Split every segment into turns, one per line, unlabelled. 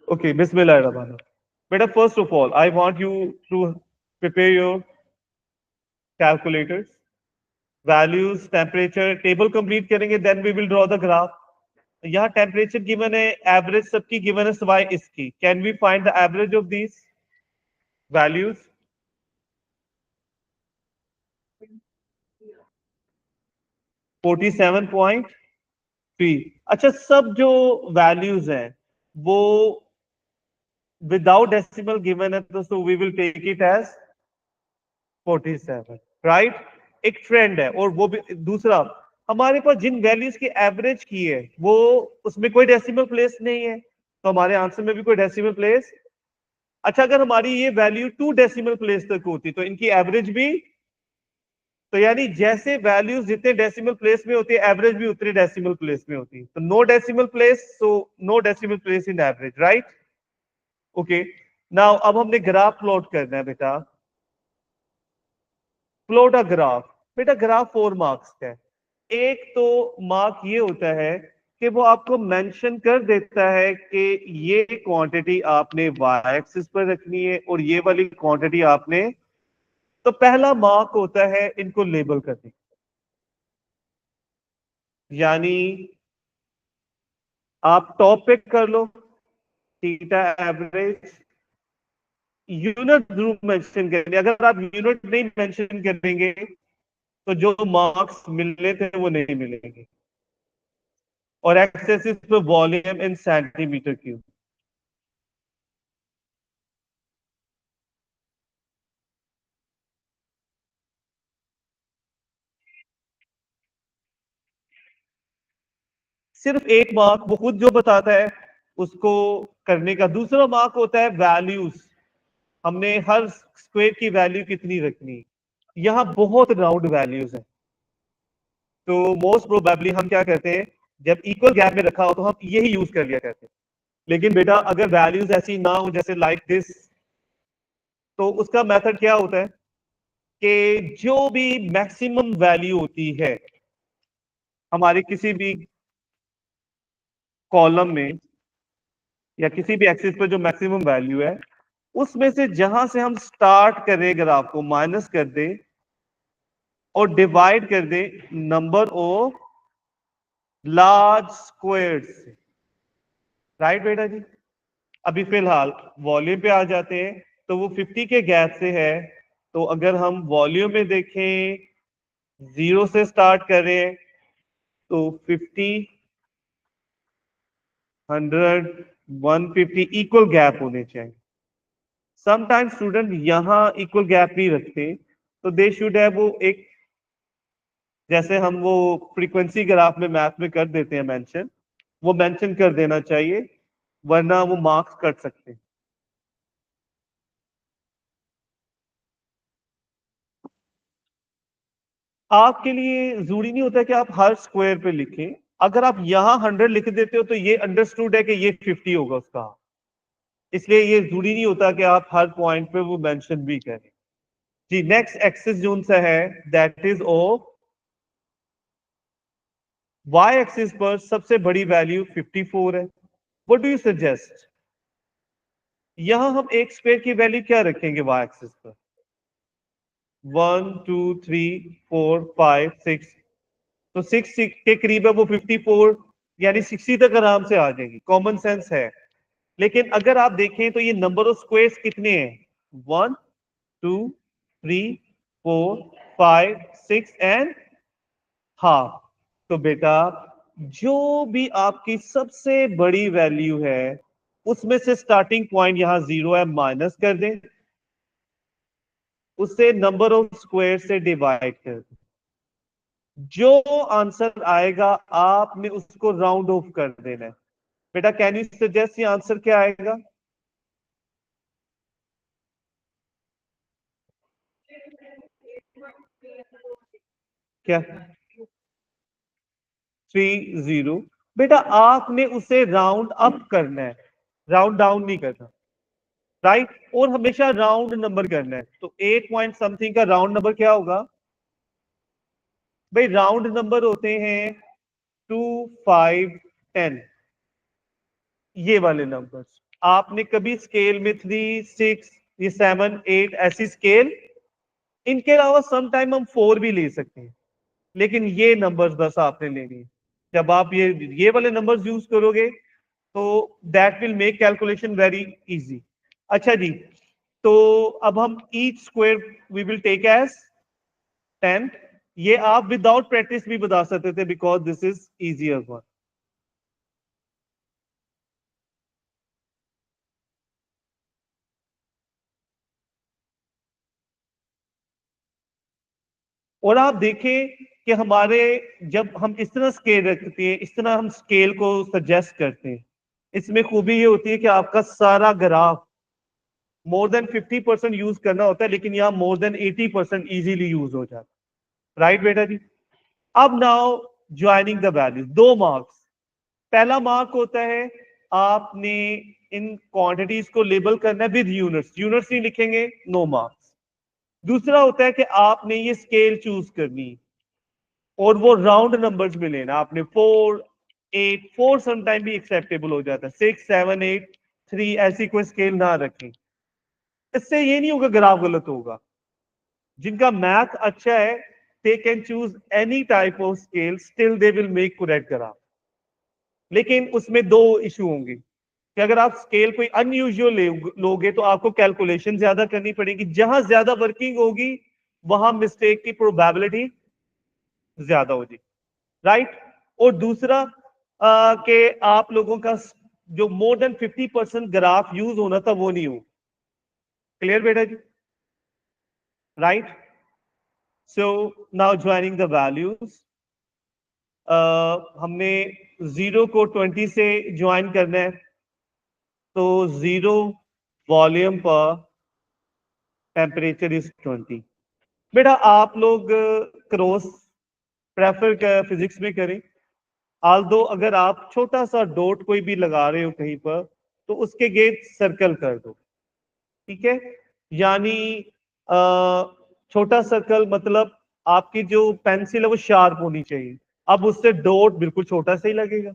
Okay, Bismillahirrahmanirrahim. Beta, first of all, I want you to prepare your calculators, values, temperature, table complete करेंगे, then we will draw the graph. यहाँ temperature given है, average सबकी given है सिवाय इसकी. Can we find the average of these values? $47.3. अच्छा, सब जो values हैं वो without decimal given है, तो so we will take it as 47, right. एक ट्रेंड है. और वो भी दूसरा, हमारे पास जिन वैल्यूज की एवरेज की है वो उसमें कोई डेसिमल प्लेस नहीं है, तो हमारे आंसर में भी कोई डेसिमल प्लेस. अच्छा, अगर हमारी ये वैल्यू 2 डेसिमल प्लेस तक होती तो इनकी एवरेज भी, तो यानी जैसे वैल्यूज जितने डेसिमल प्लेस में होती है एवरेज भी उतने डेसिमल प्लेस में होती है. तो no decimal place, so no decimal place in average, right. Okay, now अब हमने ग्राफ प्लॉट करना है बेटा. Plot a graph. बेटा ग्राफ 4 मार्क्स का है. एक तो मार्क ये होता है कि वो आपको मेंशन कर देता है कि ये क्वांटिटी आपने वाई एक्सिस पर रखनी है और ये वाली क्वांटिटी आपने, तो पहला मार्क होता है इनको लेबल करने. यानी आप टॉप पे कर लो थीटा एवरेज, यूनिट जरूर मेंशन करेंगे. अगर आप यूनिट नहीं मेंशन करेंगे तो जो मार्क्स मिलने थे वो नहीं मिलेंगे. और एक्स एक्सिस पे वॉल्यूम इन सेंटीमीटर क्यूब. सिर्फ एक मार्क वो खुद जो बताता है उसको करने का. दूसरा मार्क होता है वैल्यूज. हमने हर स्क्वायर की वैल्यू कितनी रखनी. यहाँ बहुत राउंड वैल्यूज है, तो मोस्ट प्रोबेबली हम क्या करते हैं, जब इक्वल गैप में रखा हो तो हम यही यूज कर लिया करते हैं. लेकिन बेटा अगर वैल्यूज ऐसी ना हो जैसे लाइक दिस, तो उसका मेथड क्या होता है कि जो भी मैक्सिमम वैल्यू होती है हमारे किसी भी कॉलम में या किसी भी एक्सिस पर जो मैक्सिमम वैल्यू है उसमें से जहां से हम स्टार्ट करें ग्राफ को माइनस कर दें और डिवाइड कर दें नंबर ऑफ लार्ज स्क्वायर्स से. राइट बेटा जी. अभी फिलहाल वॉल्यूम पे आ जाते हैं. तो वो 50 के गैप से है, तो अगर हम वॉल्यूम में देखें 0 से स्टार्ट करें तो 50, 100, 150 इक्वल गैप होने चाहिए. समटाइम्स स्टूडेंट यहां इक्वल गैप नहीं रखते, तो दे शुड हैव वो एक, जैसे हम वो फ्रीक्वेंसी ग्राफ में मैथ में कर देते हैं मेंशन, वो मेंशन कर देना चाहिए, वरना वो मार्क्स कट सकते हैं. आपके लिए जरूरी नहीं होता कि आप हर स्क्वायर पे लिखें. अगर आप यहां 100 लिख देते हो तो ये अंडरस्टूड है कि ये 50 होगा उसका. इसलिए ये जरूरी नहीं होता कि आप हर पॉइंट पे वो मेंशन भी करें. जी, नेक्स्ट एक्सिस जोन सा है that is of Y axis पर सबसे बड़ी वैल्यू 54 है. What do you suggest. यहां हम एक स्क्वायर की वैल्यू क्या रखेंगे वाई एक्सिस पर. 1, 2, 3, 4, 5, 6, तो 6 के करीब है वो 54, यानी 60 तक आराम से आ जाएगी. कॉमन सेंस है. लेकिन अगर आप देखें तो ये नंबर ऑफ स्क्वायर्स कितने हैं, 1, 2, 3, 4, 5, 6 एंड हाफ. तो बेटा जो भी आपकी सबसे बड़ी वैल्यू है उसमें से स्टार्टिंग पॉइंट यहां 0 है, माइनस कर दें, उससे नंबर ऑफ स्क्वायर से डिवाइड कर दें. जो आंसर आएगा आपने उसको राउंड ऑफ कर देना है. बेटा कैन यू सजेस्ट ये आंसर क्या आएगा. क्या 30. बेटा आपने उसे राउंड अप करना है, राउंड डाउन नहीं करना. राइट. और हमेशा राउंड नंबर करना है. तो 8 पॉइंट समथिंग का राउंड नंबर क्या होगा. भाई राउंड नंबर होते हैं 2, 5, 10, ये वाले नंबर्स. आपने कभी स्केल में 3, 6, ये 7, 8 ऐसी स्केल, इनके अलावा सम टाइम हम 4 भी ले सकते हैं, लेकिन ये नंबर्स बस आपने लेनी है। जब आप ये वाले नंबर्स यूज करोगे तो that will make calculation very easy. अच्छा जी, तो अब हम each square we will take as 10। ये आप विदाउट प्रैक्टिस भी बता सकते थे because this is easier one. और आप देखें कि हमारे जब हम इस तरह स्केल रखते हैं, इस तरह हम स्केल को सजेस्ट करते हैं, इसमें खूबी ये होती है कि आपका सारा ग्राफ मोर देन 50% यूज करना होता है, लेकिन यहाँ मोर देन 80% इजीली यूज हो जाता है। राइट बेटा जी? अब now joining the values, 2 marks. पहला मार्क होता है आपने इन क्वांटिटीज को लेबल करना है विद यूनिट्स, यूनिट्स नहीं लिखेंगे, नो मार्क्स। दूसरा होता है कि आपने ये स्केल चूज करनी और वो राउंड नंबर्स में लेना। आपने 4, 8, 4 समटाइम भी एक्सेप्टेबल हो जाता है, 6, 7, 8, 3 ऐसी कोई स्केल ना रखें। इससे ये नहीं होगा ग्राफ गलत होगा। जिनका मैथ अच्छा है they can choose any type of scale, still they will make correct graph. लेकिन उसमें 2 इशू होंगे कि अगर आप स्केल कोई अनयूजुअल लोगे तो आपको कैलकुलेशन ज्यादा करनी पड़ेगी, जहां ज्यादा वर्किंग होगी वहां मिस्टेक की प्रोबेबिलिटी ज्यादा होगी। राइट? और दूसरा कि आप लोगों का जो मोर देन 50% ग्राफ यूज होना था वो नहीं हो। क्लियर बेटा जी? Right? So now joining the values, हमने 0 को 20 से ज्वाइन करना है, तो 0 वॉल्यूम पर टेम्परेचर इज 20। बेटा आप लोग क्रॉस प्रेफर फिजिक्स में करें, आल्दो अगर आप छोटा सा डॉट कोई भी लगा रहे हो कहीं पर तो उसके गेट सर्कल कर दो। ठीक है? यानी छोटा सर्कल मतलब आपकी जो पेंसिल है वो शार्प होनी चाहिए। अब उससे डॉट बिल्कुल छोटा सा ही लगेगा।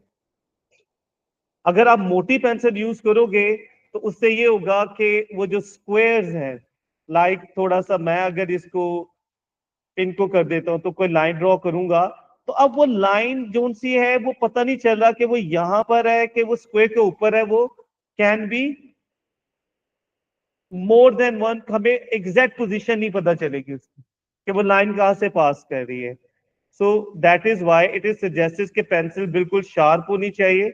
अगर आप मोटी पेंसिल यूज करोगे तो उससे ये होगा कि वो जो स्क्वायर्स हैं, लाइक थोड़ा सा मैं अगर इसको इनको कर देता हूं तो कोई लाइन ड्रॉ करूंगा, तो अब वो लाइन जो सी है वो पता नहीं चल रहा कि वो यहां पर है कि वो स्क्वायर के ऊपर है। वो can be more than one, हमें एग्जैक्ट पोजीशन नहीं पता चलेगी उसकी कि वो लाइन कहां से पास कर रही है। So that is why it is suggested कि पेंसिल बिल्कुल शार्प होनी चाहिए।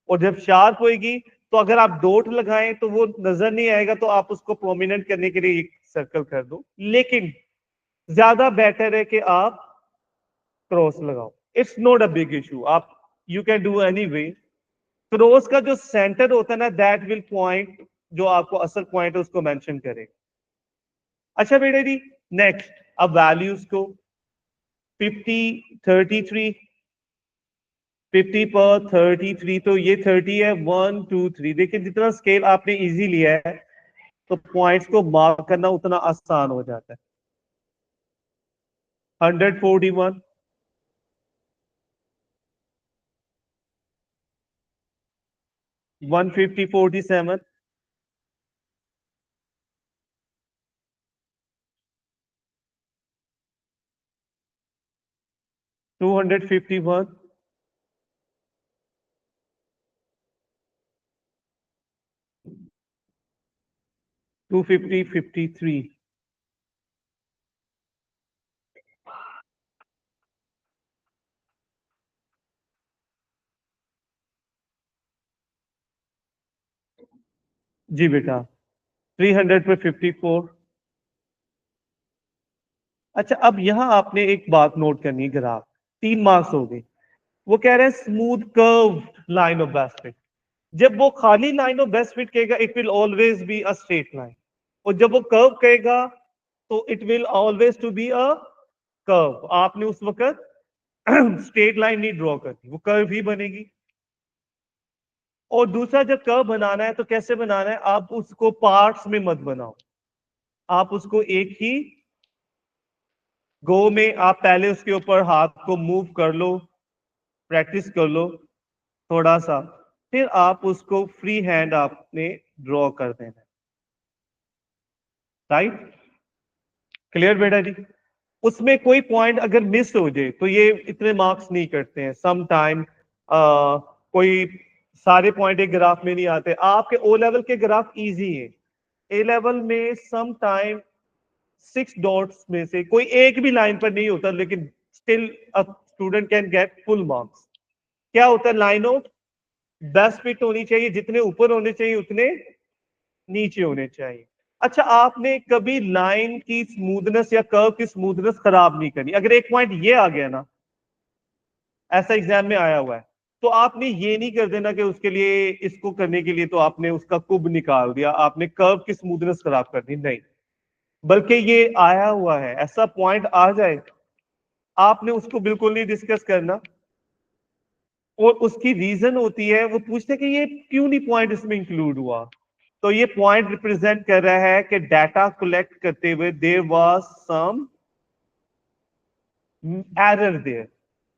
और जब शार्प होगी तो अगर आप डॉट लगाएं तो वो नजर नहीं आएगा, तो आप उसको प्रोमिनेंट करने के लिए एक सर्कल कर दो। लेकिन ज्यादा बेटर है कि आप क्रॉस लगाओ। It's not a big issue, आप you can do any way. Cross का जो सेंटर होता है ना, दैट विल पॉइंट, जो आपको असल पॉइंट है उसको मेंशन करेगा। अच्छा बेटा जी, नेक्स्ट अब वैल्यूज को 50, 33, 50 पर 33, तो ये 30 है, 1, 2, 3। देखिए जितना स्केल आपने इजी लिया है तो पॉइंट्स को मार्क करना उतना आसान हो जाता है। 141, 150, 47, 251, 250, 53। जी बेटा, 300 पे 54। अच्छा अब यहां आपने एक बात नोट करनी है, ग्राफ 3 मार्क्स हो गए। वो कह रहे हैं smooth curve line of best fit. जब वो खाली लाइन ऑफ बेस्ट फिट कहेगा it will always be a straight line, और जब वो कर्व कहेगा तो it will always to be a curve. आपने उस वक्त स्ट्रेट लाइन नहीं ड्रॉ करनी, वो कर्व ही बनेगी। और दूसरा जब कर्व बनाना है तो कैसे बनाना है, आप उसको पार्ट्स में मत बनाओ, आप उसको एक ही गो में आप पहले उसके ऊपर हाथ को मूव कर लो, प्रैक्टिस कर लो थोड़ा सा। फिर आप उसको फ्री हैंड आपने ड्रॉ कर देना। राइट, क्लियर बेटा जी? उसमें कोई पॉइंट अगर मिस हो जाए तो ये इतने मार्क्स नहीं करते हैं। सम टाइम कोई सारे पॉइंट एक ग्राफ में नहीं आते। आपके ओ लेवल के ग्राफ इजी है, ए लेवल में सम टाइम 6 डॉट्स में से कोई एक भी लाइन पर नहीं होता, लेकिन still a student can get full marks. क्या होता है, लाइन आउट 10 फीट होनी चाहिए, जितने ऊपर होने चाहिए उतने नीचे होने चाहिए। अच्छा, आपने कभी लाइन की स्मूथनेस या कर्व की स्मूथनेस खराब नहीं करनी। अगर एक पॉइंट ये आ गया ना, ऐसा एग्जाम में आया हुआ है, तो आपने ये नहीं कर देना कि उसके लिए, इसको करने के लिए तो आपने उसका कुब निकाल दिया, आपने कर्व की स्मूथनेस खराब कर दी, नहीं। बल्कि ये आया हुआ है, ऐसा पॉइंट आ जाए, आपने उसको बिल्कुल नहीं डिस्कस करना। और उसकी रीजन होती है, वो पूछते हैं कि ये क्यों नहीं पॉइंट इसमें इंक्लूड हुआ। तो ये पॉइंट रिप्रेजेंट कर रहा है कि डाटा कलेक्ट करते हुए there was some error there.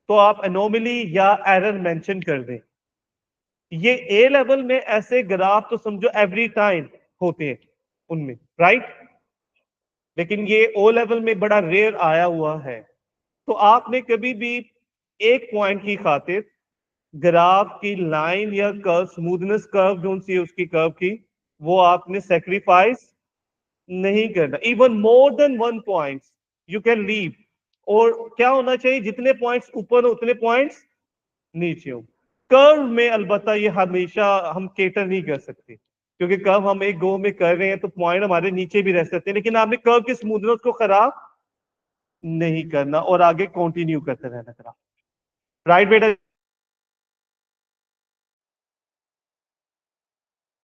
तो आप एनोमली या एरर मेंशन कर दें। ये ए लेवल में ऐसे ग्राफ तो समझो एवरी टाइम होते हैं उनमें, राइट? लेकिन ये ओ लेवल में बड़ा रेयर आया हुआ है। तो आपने कभी भी एक पॉइंट की खातिर ग्राफ की लाइन या कर्व, स्मूथनेस कर्व जो सी है उसकी कर्व की, वो आपने सेक्रीफाइस नहीं करना। Even more than 1 point you can leave. और क्या होना चाहिए, जितने पॉइंट्स ऊपर हो उतने पॉइंट्स नीचे हो। कर्व में अलबत्ता ये हमेशा हम केटर नहीं कर सकते, क्योंकि कर्व हम एक गो में कर रहे हैं तो पॉइंट हमारे नीचे भी रह सकते हैं, लेकिन आपने कर्व की स्मूथनेस को खराब नहीं करना और आगे कंटिन्यू करते रहना। राइट बेटा?